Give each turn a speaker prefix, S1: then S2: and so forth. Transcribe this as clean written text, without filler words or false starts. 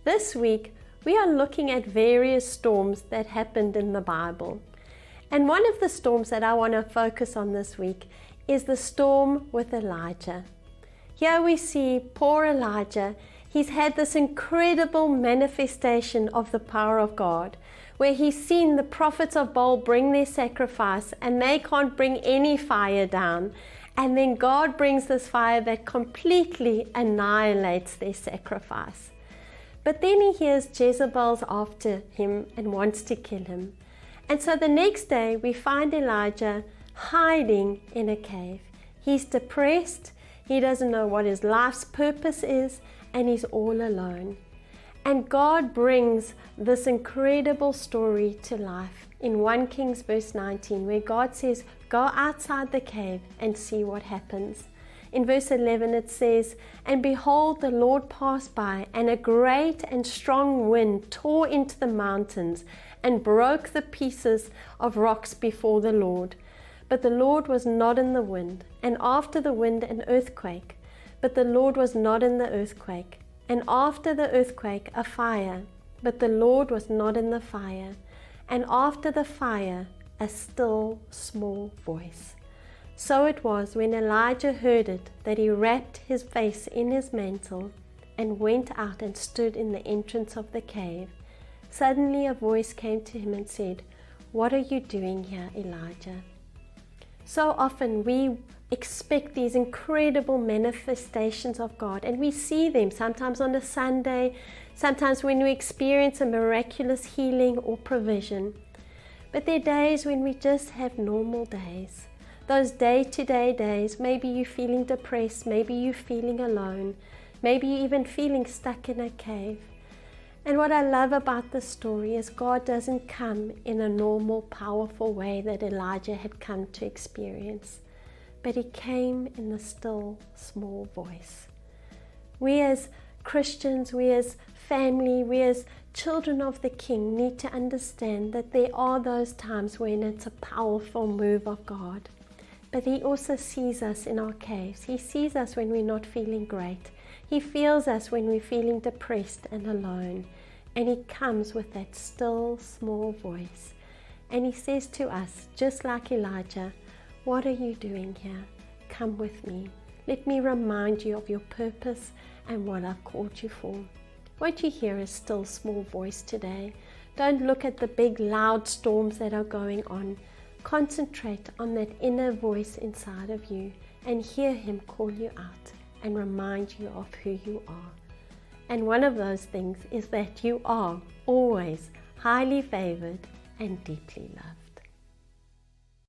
S1: This week, we are looking at various storms that happened in the Bible. And one of the storms that I want to focus on this week is the storm with Elijah. Here we see poor Elijah. He's had this incredible manifestation of the power of God, where he's seen the prophets of Baal bring their sacrifice and they can't bring any fire down. And then God brings this fire that completely annihilates their sacrifice. But then he hears Jezebel's after him and wants to kill him. And so the next day we find Elijah hiding in a cave. He's depressed, he doesn't know what his life's purpose is, and he's all alone. And God brings this incredible story to life in 1 Kings verse 19, where God says, go outside the cave and see what happens. In verse 11 it says, and behold, the Lord passed by, and a great and strong wind tore into the mountains and broke the pieces of rocks before the Lord. But the Lord was not in the wind, and after the wind an earthquake. But the Lord was not in the earthquake, and after the earthquake a fire. But the Lord was not in the fire, and after the fire a still small voice. So it was when Elijah heard it that he wrapped his face in his mantle and went out and stood in the entrance of the cave. Suddenly a voice came to him and said, what are you doing here, Elijah? So often we expect these incredible manifestations of God, and we see them sometimes on a Sunday, sometimes when we experience a miraculous healing or provision. But there are days when we just have normal days. Those day-to-day days, maybe you're feeling depressed, maybe you're feeling alone, maybe you're even feeling stuck in a cave. And what I love about this story is God doesn't come in a normal, powerful way that Elijah had come to experience, but he came in the still, small voice. We as Christians, we as family, we as children of the King need to understand that there are those times when it's a powerful move of God. But he also sees us in our caves. He sees us when we're not feeling great. He feels us when we're feeling depressed and alone. And he comes with that still small voice. And he says to us, just like Elijah, what are you doing here? Come with me. Let me remind you of your purpose and what I've called you for. Won't you hear his still small voice today? Don't look at the big loud storms that are going on. Concentrate on that inner voice inside of you and hear him call you out and remind you of who you are. And one of those things is that you are always highly favored and deeply loved.